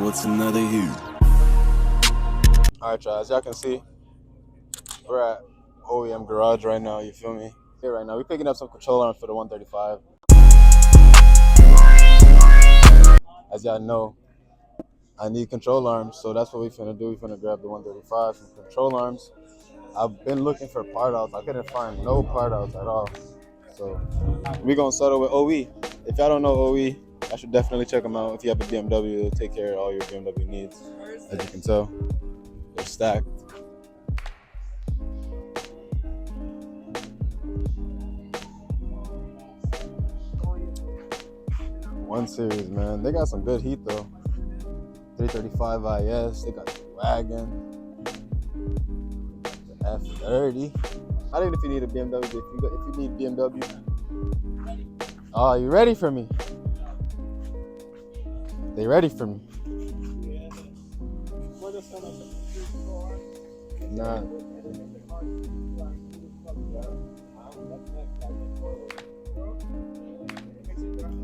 what's another hue? Alright, y'all, as y'all can see, we're at OEM Garage right now, you feel me? Here right now, we're picking up some control arms for the 135. As y'all know, I need control arms, so that's what we're finna do. We're finna grab the 135 some control arms. I've been looking for part outs. I couldn't find no part outs at all. So we're gonna settle with OE. If y'all don't know OE, I should definitely check them out. If you have a BMW, they'll take care of all your BMW needs. As you can tell, they're stacked. One series, man. They got some good heat though. 135i's. They got the wagon, the F30. Not even if you need a BMW. If you need BMW. Oh, you ready for me? They ready for me? Nah.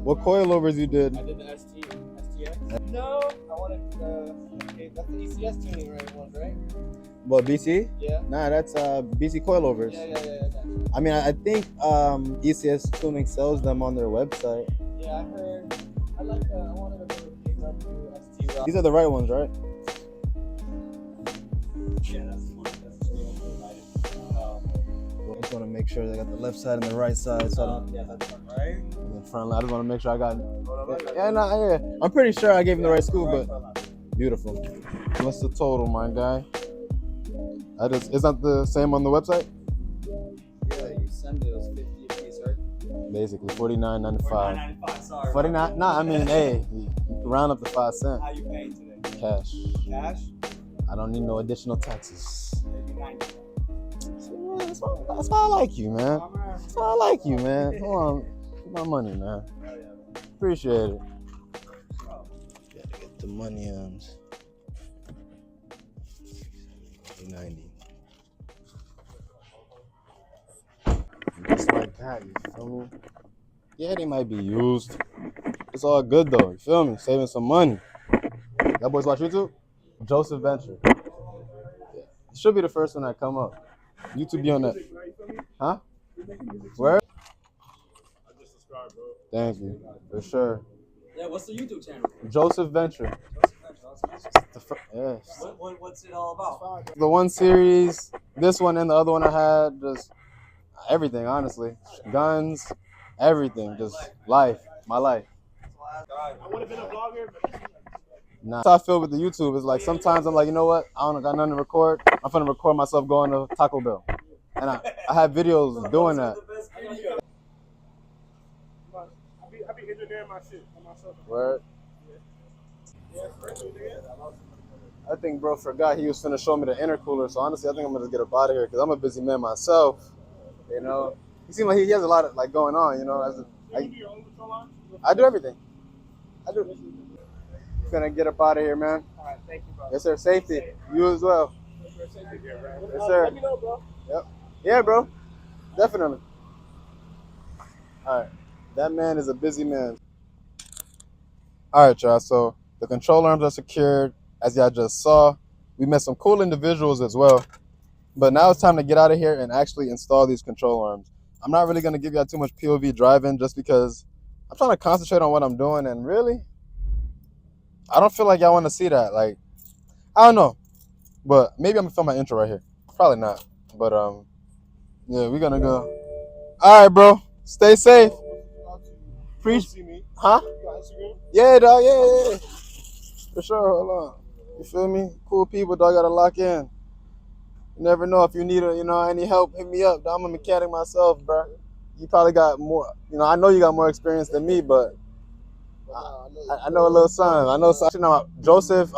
What coilovers you did? I did the STX. No, I wanted that's the ECS tuning right? What, BC? Yeah. Nah, that's BC coilovers. Yeah. I mean, I think ECS Tuning sells them on their website. Yeah, I heard. I wanted to go to ST. These are the right ones, right? Yeah, that's the one. I just want to make sure they got the left side and the right side. So Yeah, that's right. And the front light. I just want to make sure I got. Yeah. I'm pretty sure I gave him the right scoop, but beautiful. What's the total, my guy? Is that the same on the website? Yeah, you send it as 50 a piece, right? Basically, $49.95. $49.95, sorry. 49. Nah, I mean, hey, you can round up to 5 cents. How you paying today? Cash. Cash? I don't need no additional taxes. Maybe 90. That's why I like you, man. That's why I like you, man. Come on, get my money, man. Appreciate it. Gotta get the money on. 90. Just like that, you feel me? Yeah, they might be used. It's all good though, you feel me? Saving some money. Y'all boys watch YouTube? Joseph Venture. Yeah. It should be the first one that come up. YouTube be on that. Huh? Where? I just subscribed, bro. Thank you. For sure. Yeah, what's the YouTube channel? Joseph Venture. Yes. What's it all about? The one series, this one and the other one I had, just everything, honestly. Guns, everything, just life, my life. I would have been a vlogger, but Nah. That's how I feel with the YouTube. It's like sometimes I'm like, you know what? I don't got nothing to record. I'm finna record myself going to Taco Bell. And I have videos doing that. I be engineering my shit for myself. Word. I think bro forgot he was finna show me the intercooler, so honestly I think I'm gonna just get up out of here because I'm a busy man myself. You know, he seems like he has a lot of like going on. You know, You do your own control line? I do everything. I do. Gonna get up out of here, man. All right, thank you, bro. Yes, sir. Safety. You as well. Yes, sir. Let me know, bro. Yep. Yeah, bro. Definitely. All right. That man is a busy man. All right, y'all. So the control arms are secured, as y'all just saw. We met some cool individuals as well. But now it's time to get out of here and actually install these control arms. I'm not really going to give y'all too much POV driving just because I'm trying to concentrate on what I'm doing. And really, I don't feel like y'all want to see that. Like, I don't know. But maybe I'm going to film my intro right here. Probably not. But, yeah, we're going to go. All right, bro. Stay safe. See me. Huh? You got Instagram? Yeah, dog. Yeah. For sure. Hold on. You feel me? Cool people, dog. Got to lock in. You never know if you need any help, hit me up. I'm a mechanic myself, bro. You probably got more, I know you got more experience than me, but I know a little something. I know something about Joseph.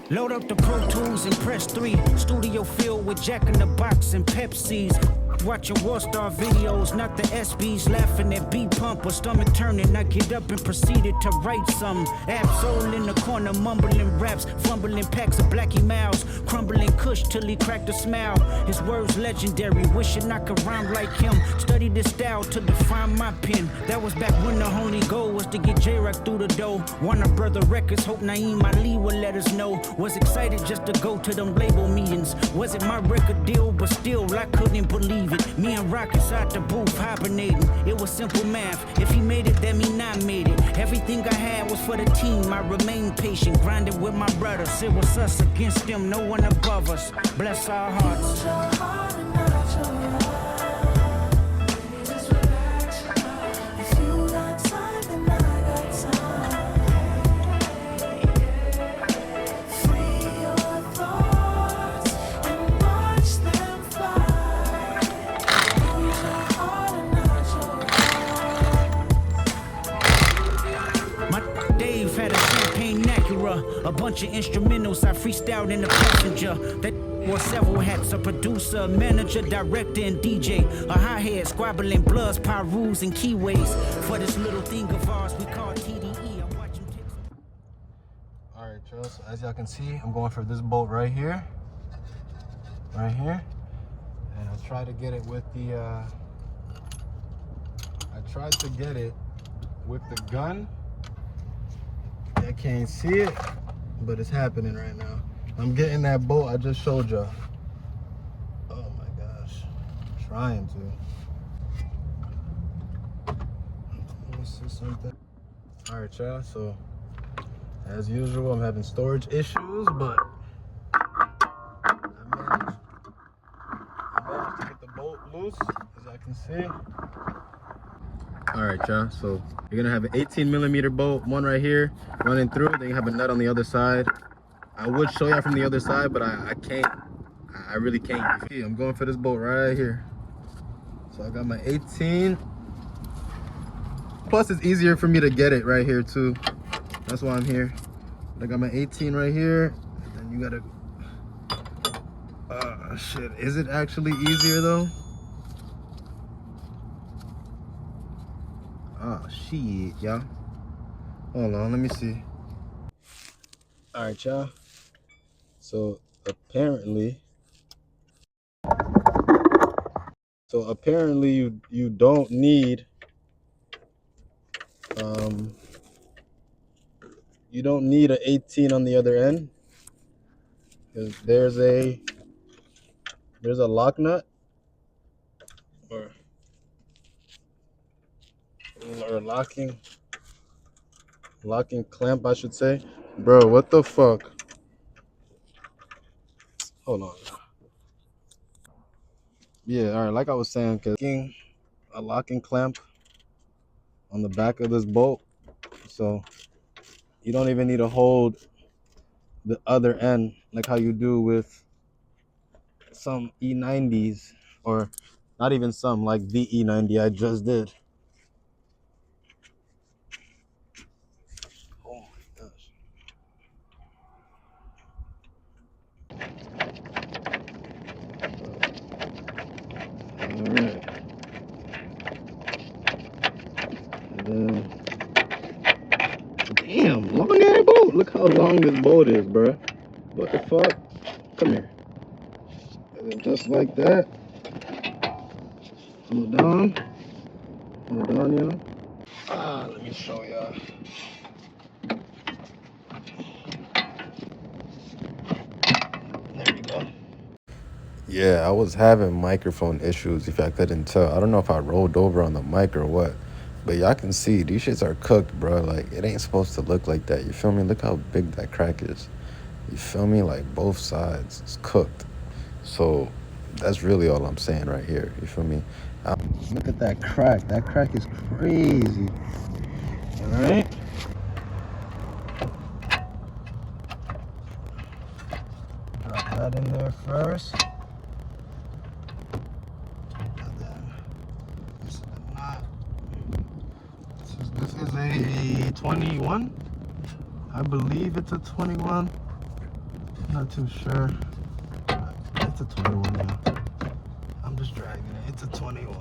Load up the Pro Tools and press 3. Studio filled with Jack in the Box and Pepsis. watching War Star videos, not the SBs laughing at B pump or stomach turning. I get up and proceeded to write some. Absol in the corner, mumbling raps, fumbling packs of Blackie Mouse, crumbling Kush till he cracked a smile. His words legendary, wishing I could rhyme like him. Studied his style to define my pen. That was back when the only goal was to get J-Rock through the door. Warner Brother Records, hope Naeem Ali would let us know. Was excited just to go to them label meetings. Wasn't my record deal, but still I couldn't believe it. Me and Rock inside the booth hibernating. It was simple math. If he made it, that mean I made it. Everything I had was for the team. I remained patient, grinding with my brothers. It was us against them, no one above us. Bless our hearts. A bunch of instrumentals I freestyled in the passenger. That wore several hats, a producer, manager, director, and DJ. A hi-hat, squabbling bloods, pyrus, and keyways. For this little thing of ours we call TDE. I watch him take some... Alright, y'all, so as y'all can see, I'm going for this bolt right here. Right here. And I tried to get it with the, the gun. I can't see it, but it's happening right now. I'm getting that bolt I just showed y'all. Oh my gosh. I'm trying to. Let me see something. Alright, y'all, so as usual, I'm having storage issues, but I managed to get the bolt loose, as y'all can see. Alright, y'all, so you're gonna have an 18mm bolt, one right here running through, then you have a nut on the other side. I would show y'all from the other side, but I can't. I really can't. I'm going for this bolt right here. So I got my 18. Plus it's easier for me to get it right here too. That's why I'm here. I got my 18 right here, and then you gotta, shit, is it actually easier though? Oh shit, y'all. Hold on, let me see. Alright, y'all. So apparently you don't need an 18 on the other end. Because there's a lock nut or locking clamp, I should say. Bro, what the fuck? Hold on. Yeah, all right, like I was saying, cause a locking clamp on the back of this bolt, so you don't even need to hold the other end like how you do with some E90s, or not even some, like the E90 I just did. Oh my gosh. All right. And then, damn, long ass boat. Look how long this boat is, bro. What the fuck? Come here. And then just like that. Hold on, y'all. Let me show y'all. There we go. Yeah, I was having microphone issues, if I couldn't tell. I don't know if I rolled over on the mic or what, but y'all can see these shits are cooked, bro. Like, it ain't supposed to look like that. You feel me? Look how big that crack is. You feel me? Like, both sides is cooked. So that's really all I'm saying right here. You feel me? Look at that crack. That crack is crazy. All right. Drop that in there first. And then this is the knot. This is a 21. I believe it's a 21. Not too sure. It's a 21 now. I'm just dragging it. It's a 21.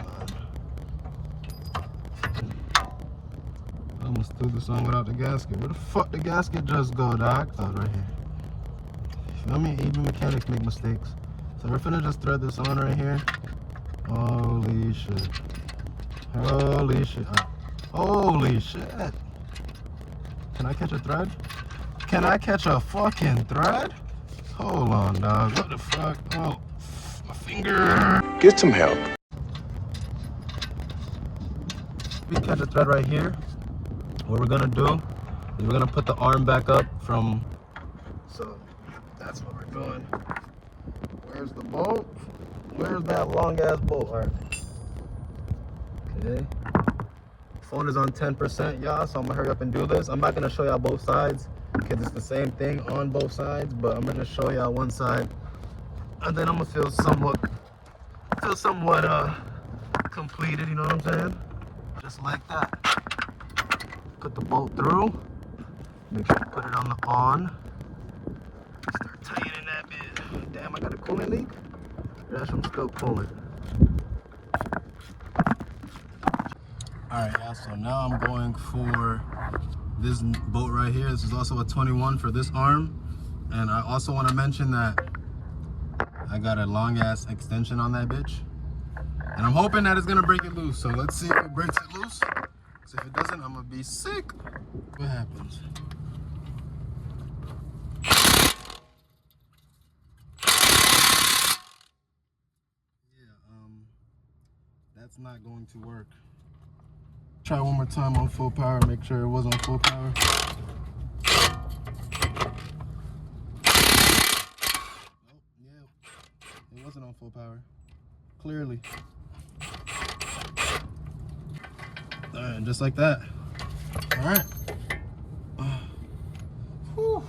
I almost threw this on without the gasket. Where the fuck the gasket just go, dog? Oh, right here. Feel me? Even mechanics make mistakes. So we're finna just thread this on right here. Holy shit. Holy shit. Holy shit. Can I catch a thread? Can I catch a fucking thread? Hold on, dog. What the fuck? Oh, my finger. Get some help. We catch a thread right here. What we're gonna do is we're gonna put the arm back up from. So that's what we're doing. Where's the bolt? Where's that long ass bolt? All right. Okay. Phone is on 10%, y'all, so I'm gonna hurry up and do this. I'm not gonna show y'all both sides because it's the same thing on both sides, but I'm gonna show y'all one side, and then I'm gonna feel somewhat completed. You know what I'm saying? Just like that. Put the bolt through. Make sure you put it on the on. Start tightening that bit. Damn, I got a coolant leak. That's I'm still pulling. Alright, yeah, so now I'm going for this bolt right here. This is also a 21 for this arm. And I also want to mention that I got a long ass extension on that bitch. And I'm hoping that it's gonna break it loose. So let's see if it breaks it loose. Because if it doesn't, I'm gonna be sick. What happens? That's not going to work. Try one more time on full power, make sure it was on full power. Oh, yeah, it wasn't on full power, clearly. All right, just like that. All right. Whew.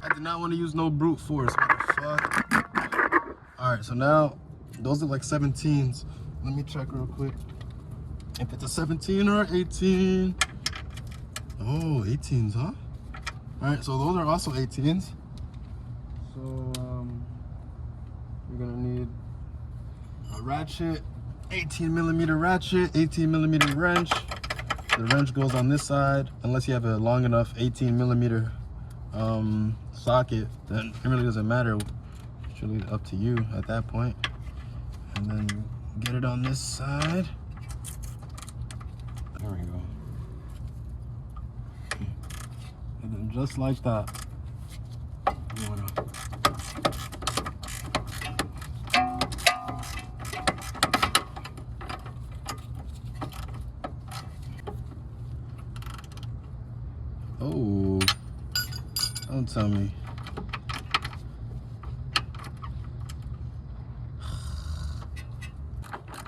I did not want to use no brute force, what the fuck? All right, so now, those are like 17s. Let me check real quick. If it's a 17 or 18. Oh, 18s, huh? All right, so those are also 18s. So you're gonna need a ratchet, 18mm ratchet, 18mm wrench. The wrench goes on this side, unless you have a long enough 18mm socket, then it really doesn't matter. It's really up to you at that point. And then you get it on this side. There we go. And then just like that. Oh, don't tell me.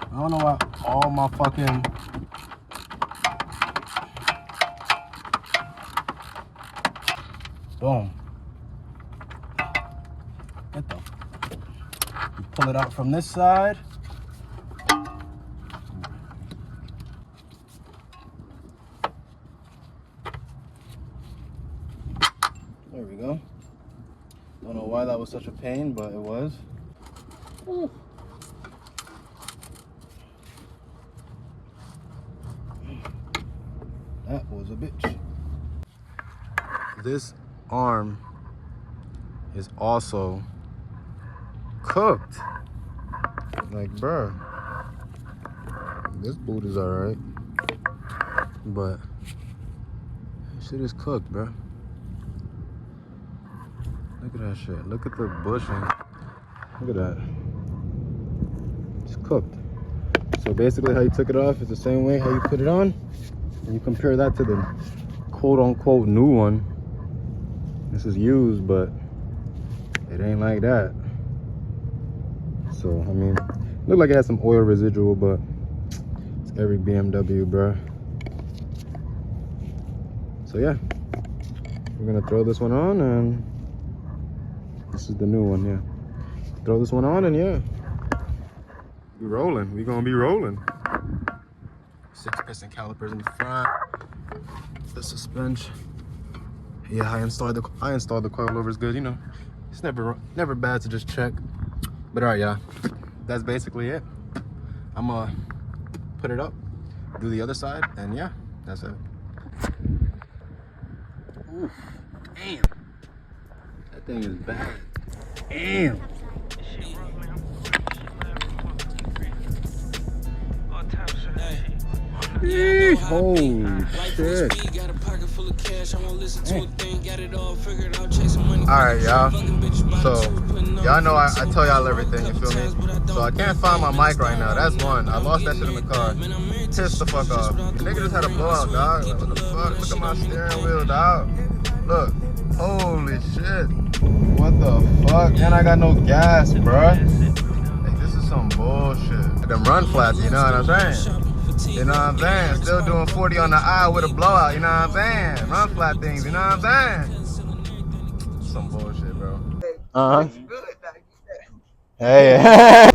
I don't know why all my fucking boom. Get the. You pull it out from this side. There we go. Don't know why that was such a pain, but it was. Ooh. That was a bitch. This arm is also cooked. Like, bruh, this boot is alright, but this shit is cooked, bruh. Look at that shit. Look at the bushing. Look at that. It's cooked. So basically how you took it off is the same way how you put it on. And you compare that to the quote-unquote new one. This is used, but it ain't like that. So, I mean, looked like it had some oil residual, but it's every BMW, bruh. So yeah, we're gonna throw this one on, and this is the new one, yeah. Throw this one on, and yeah, we rolling. We gonna be rolling. 6-piston calipers in the front. The suspension. Yeah, I installed the coilovers good. You know, it's never bad to just check. But all right, y'all. that's basically it. I'm gonna put it up, do the other side, and yeah, that's it. Oof, damn. That thing is bad. Damn. Holy shit. Alright, y'all. So, y'all know I tell y'all everything, you feel me? So, I can't find my mic right now. That's one. I lost that shit in the car. Pissed the fuck off. The nigga just had a blowout, dog. Like, what the fuck? Look at my steering wheel, dog. Look. Holy shit. What the fuck? And I got no gas, bruh. Like, this is some bullshit. Like them run flats, you know what I'm saying? You know what I'm saying? Still doing 40 on the eye with a blowout, you know what I'm saying? Run flat things, you know what I'm saying? Some bullshit, bro. Uh-huh. Hey.